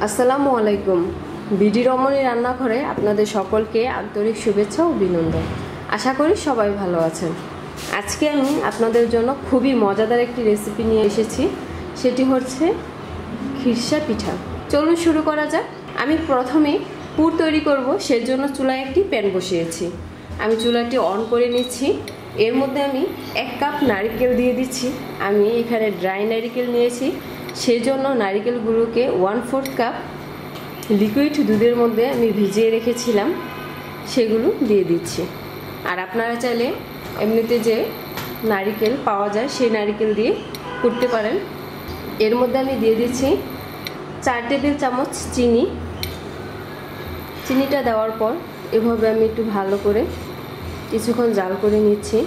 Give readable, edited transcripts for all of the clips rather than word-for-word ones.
আসসালামু আলাইকুম। বিডি রমণী রান্নাঘরে আপনাদের সকলকে আন্তরিক শুভেচ্ছা ও অভিনন্দন। আশা করি সবাই ভালো আছেন। আজকে আমি আপনাদের জন্য খুবই মজাদার একটি রেসিপি নিয়ে এসেছি, সেটি হচ্ছে খিরসা পিঠা। চলুন শুরু করা যাক। আমি প্রথমে পুর তৈরি করব, সেজন্য চুলায় একটি প্যান বসিয়েছি। আমি চুলাটি অন করে নিচ্ছি। এর মধ্যে আমি 1 কাপ নারকেল দিয়ে দিচ্ছি। আমি এখানে ড্রাই নারকেল নিয়েছি, সেজন্য নারকেলগুলোকে 1/4 কাপ লিকুইড দুধের মধ্যে আমি ভিজিয়ে রেখেছিলাম, সেগুলো দিয়ে দিচ্ছি। আর আপনারা চাইলে এমনিতে যে নারকেল পাওয়া যায় সেই নারকেল দিয়ে করতে পারেন। এর মধ্যে আমি দিয়ে দিচ্ছি 4 টেবিল চামচ চিনি। চিনিটা দেওয়ার পর এভাবে আমি একটু ভালো করে কিছুক্ষণ জাল করে নিচ্ছি।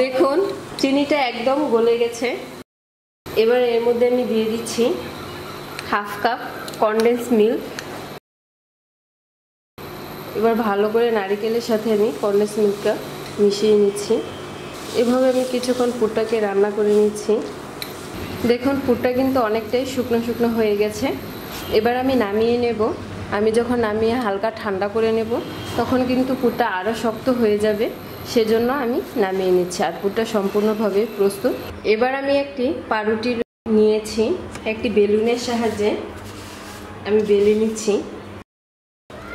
দেখুন চিনিটা একদম গলে গেছে। এবার এর মধ্যে আমি দিয়ে দিচ্ছি 1/2 কাপ কনডেন্স মিল্ক। এবার ভালো করে নারকেলের সাথে আমি কনডেন্স মিল্কটা মিশিয়ে নিচ্ছি। এভাবে আমি কিছুক্ষণ পুরটাকে রান্না করে নিচ্ছি। দেখুন পুরটা কিন্তু অনেকটাই শুকনো শুকনো হয়ে গেছে। এবার আমি নামিয়ে নেব। আমি যখন নামিয়ে হালকা ঠান্ডা করে নেব তখন কিন্তু পুরটা আরও শক্ত হয়ে যাবে, সেজন্য আমি নামিয়ে নিচ্ছি। আর পুরটা সম্পূর্ণভাবে প্রস্তুত। এবার আমি একটি পাউরুটি নিয়েছি, একটি বেলুনের সাহায্যে আমি বেলে নিচ্ছি।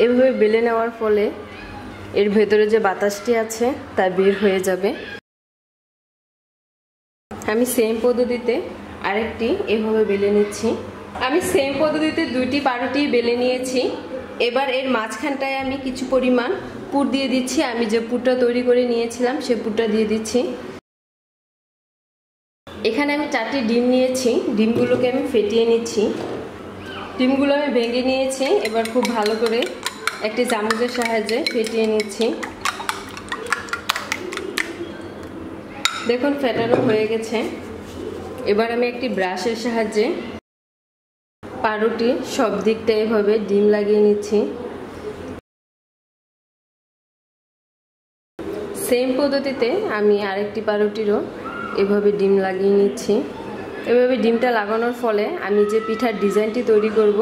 এভাবে বেলে নেওয়ার ফলে এর ভেতরে যে বাতাসটি আছে তা বের হয়ে যাবে। আমি সেম পদ্ধতিতে আরেকটি এভাবে বেলে নিচ্ছি। আমি সেম পদ্ধতিতে 2টি পাউরুটি বেলে নিয়েছি। এবার এর মাঝখানটায় আমি কিছু পরিমাণ পুর দিয়ে দিচ্ছি। আমি যে পুরটা তৈরি করে নিয়েছিলাম সে পুরটা দিয়ে দিচ্ছি। এখানে আমি 4টি ডিম নিয়েছি, ডিমগুলোকে আমি ফেটিয়ে নিচ্ছি। ডিমগুলো আমি ভেঙে নিয়েছি। এবার খুব ভালো করে একটি চামচের সাহায্যে ফেটিয়ে নিচ্ছি। দেখুন ফেটানো হয়ে গেছে। এবার আমি একটি ব্রাশের সাহায্যে পাউরুটির সব দিকটা এভাবে ডিম লাগিয়ে নিচ্ছি। সেম পদ্ধতিতে আমি আরেকটি পাউরুটিরও এভাবে ডিম লাগিয়ে নিচ্ছি। এভাবে ডিমটা লাগানোর ফলে আমি যে পিঠার ডিজাইনটি তৈরি করব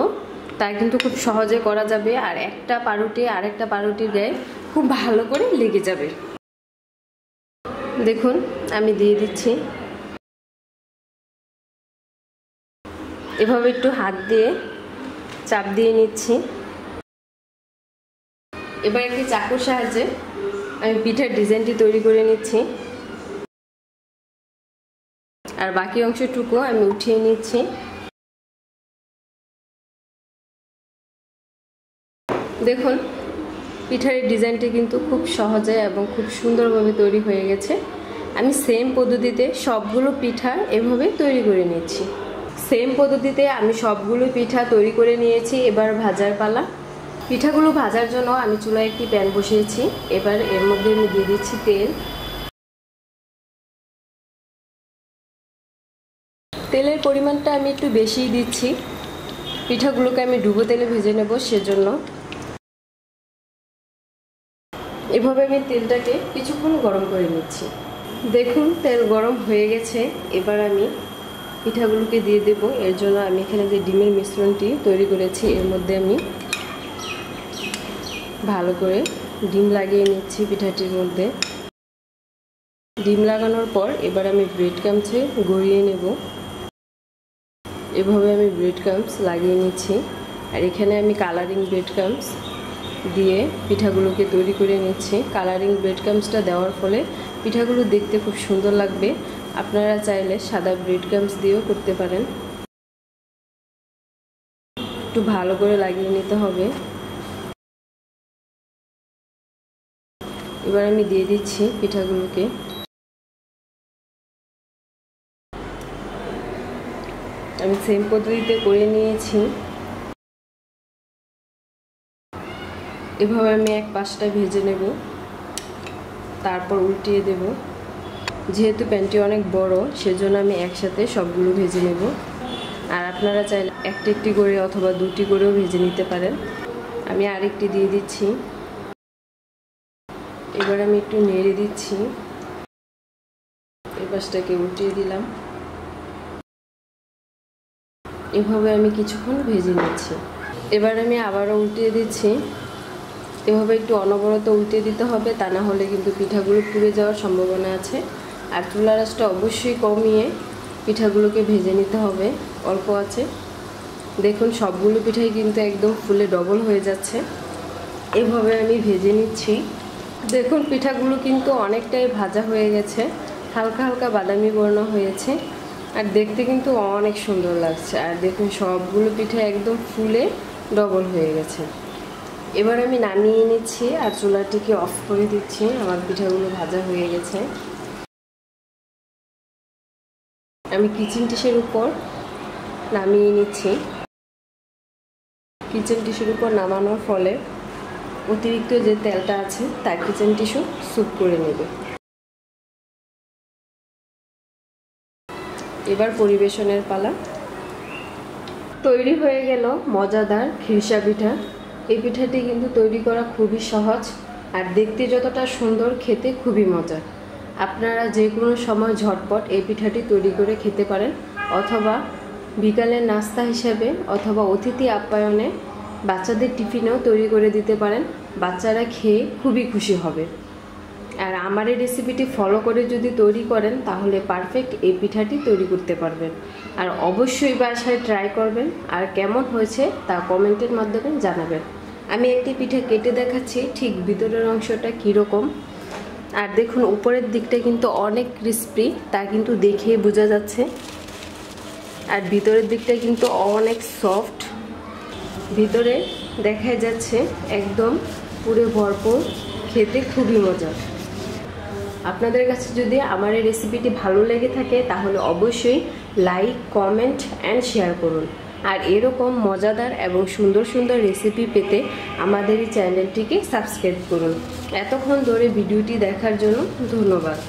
তা কিন্তু খুব সহজে করা যাবে, আর একটা পাউরুটি আরেকটা পাউরুটির গায়ে খুব ভালো করে লেগে যাবে। দেখুন আমি দিয়ে দিচ্ছি। এভাবে একটু হাত দিয়ে চাপ দিয়ে নিচ্ছি। এবার একটি চাকুর সাহায্যে আমি পিঠার ডিজাইনটি তৈরি করে নিচ্ছি। আর বাকি অংশটুকু আমি উঠিয়ে নিচ্ছি। দেখুন পিঠার ডিজাইনটি কিন্তু খুব সহজে এবং খুব সুন্দরভাবে তৈরি হয়ে গেছে। আমি সেম পদ্ধতিতে সবগুলো পিঠা এভাবে তৈরি করে নিচ্ছি। সেম পদ্ধতিতে আমি সবগুলো পিঠা তৈরি করে নিয়েছি। এবার ভাজার পালা। পিঠাগুলো ভাজার জন্য আমি চুলায় একটি প্যান বসিয়েছি। এবার এর মধ্যে আমি দিয়ে দিচ্ছি তেল। তেলের পরিমাণটা আমি একটু বেশিই দিচ্ছি। পিঠাগুলোকে আমি ডুবো তেলে ভেজে নেব, সেজন্য এভাবে আমি তেলটাকে কিছুক্ষণ গরম করে নিচ্ছি। দেখুন তেল গরম হয়ে গেছে। এবার আমি পিঠাগুলোকে দিয়ে দেব। এর জন্য আমি এখানে যে ডিমের মিশ্রণটি তৈরি করেছি এর মধ্যে আমি ভালো করে ডিম লাগিয়ে নিচ্ছি পিঠাটির মধ্যে। ডিম লাগানোর পর এবার আমি ব্রেড ক্রাম্বসে গড়িয়ে নেব। এভাবে আমি ব্রেড ক্রাম্বস লাগিয়ে নিচ্ছি। আর এখানে আমি কালারিং ব্রেড ক্রাম্বস দিয়ে পিঠাগুলোকে তৈরি করে নিচ্ছি। কালারিং ব্রেড ক্রাম্বসটা দেওয়ার ফলে পিঠাগুলো দেখতে খুব সুন্দর লাগবে। আপনারা চাইলে সাদা ব্রেড ক্রাম্বস দিয়েও করতে পারেন। একটু ভালো করে লাগিয়ে নিতে হবে। এবার আমি দিয়ে দিচ্ছি পিঠাগুলোকে। আমি সেম পদ্ধতিতে করে নিয়েছি। এভাবে আমি এক পাশটা ভেজে নেব, তারপর উল্টিয়ে দেব। যেহেতু প্যানটি অনেক বড় সেজন্য আমি একসাথে সবগুলো ভেজে নেব। আর আপনারা চাইলে একটি একটি করে অথবা 2টি করেও ভেজে নিতে পারেন। আমি আরেকটি দিয়ে দিচ্ছি। এবার আমি একটু নেড়ে দিচ্ছি। এই পাশটাকে উল্টিয়ে দিলাম। এভাবে আমি কিছুক্ষণ ভেজে নিচ্ছি। এবার আমি আবারও উল্টিয়ে দিচ্ছি। এভাবে একটু অনবরত উল্টে দিতে হবে, তা না হলে কিন্তু পিঠাগুলো পুড়ে যাওয়ার সম্ভাবনা আছে। আর চুলার আঁচটা অবশ্যই কমিয়ে পিঠাগুলোকে ভেজে নিতে হবে অল্প আছে। দেখুন সবগুলো পিঠাই কিন্তু একদম ফুলে ডবল হয়ে যাচ্ছে। এভাবে আমি ভেজে নিচ্ছি। দেখুন পিঠাগুলো কিন্তু অনেকটাই ভাজা হয়ে গেছে, হালকা হালকা বাদামি বর্ণ হয়েছে আর দেখতে কিন্তু অনেক সুন্দর লাগছে। আর দেখুন সবগুলো পিঠা একদম ফুলে ডবল হয়ে গেছে। এবার আমি নামিয়ে নিচ্ছি আর চুলাটিকে অফ করে দিচ্ছি। আমার পিঠাগুলো ভাজা হয়ে গেছে। আমি কিচেন ডিশের উপর নামিয়ে নিচ্ছি। কিচেন টিস্যুর উপর নামানোর ফলে অতিরিক্ত যে তেলটা আছে তা কিচেন টিস্যু স্যুপ করে নেবে। এবার পরিবেশনের পালা। তৈরি হয়ে গেল মজাদার খিরসা পিঠা। এই পিঠাটি কিন্তু তৈরি করা খুবই সহজ আর দেখতে যতটা সুন্দর, খেতে খুবই মজা। আপনারা যে কোনো সময় ঝটপট এই পিঠাটি তৈরি করে খেতে পারেন, অথবা বিকালের নাস্তা হিসেবে অথবা অতিথি আপ্যায়নে বাচ্চাদের টিফিনেও তৈরি করে দিতে পারেন। বাচ্চারা খেয়ে খুবই খুশি হবে। আর আমার এই রেসিপিটি ফলো করে যদি তৈরি করেন তাহলে পারফেক্ট এই পিঠাটি তৈরি করতে পারবেন। আর অবশ্যই বাসায় ট্রাই করবেন আর কেমন হয়েছে তা কমেন্টের মাধ্যমে জানাবেন। আমি একটি পিঠা কেটে দেখাচ্ছি ঠিক ভিতরের অংশটা কীরকম। আর দেখুন উপরের দিকটা কিন্তু অনেক ক্রিস্পি, তা কিন্তু দেখেই বোঝা যাচ্ছে। আর ভিতরের দিকটা কিন্তু অনেক সফট, ভিতরে দেখা যাচ্ছে একদম পুরো ভরপুর, খেতে খুবই মজা। আপনাদের কাছে যদি আমার এই রেসিপিটি ভালো লেগে থাকে তাহলে অবশ্যই লাইক, কমেন্ট অ্যান্ড শেয়ার করুন। আর এরকম মজাদার এবং সুন্দর সুন্দর রেসিপি পেতে আমাদের এই চ্যানেলটিকে সাবস্ক্রাইব করুন। এতক্ষণ ধরে ভিডিওটি দেখার জন্য ধন্যবাদ।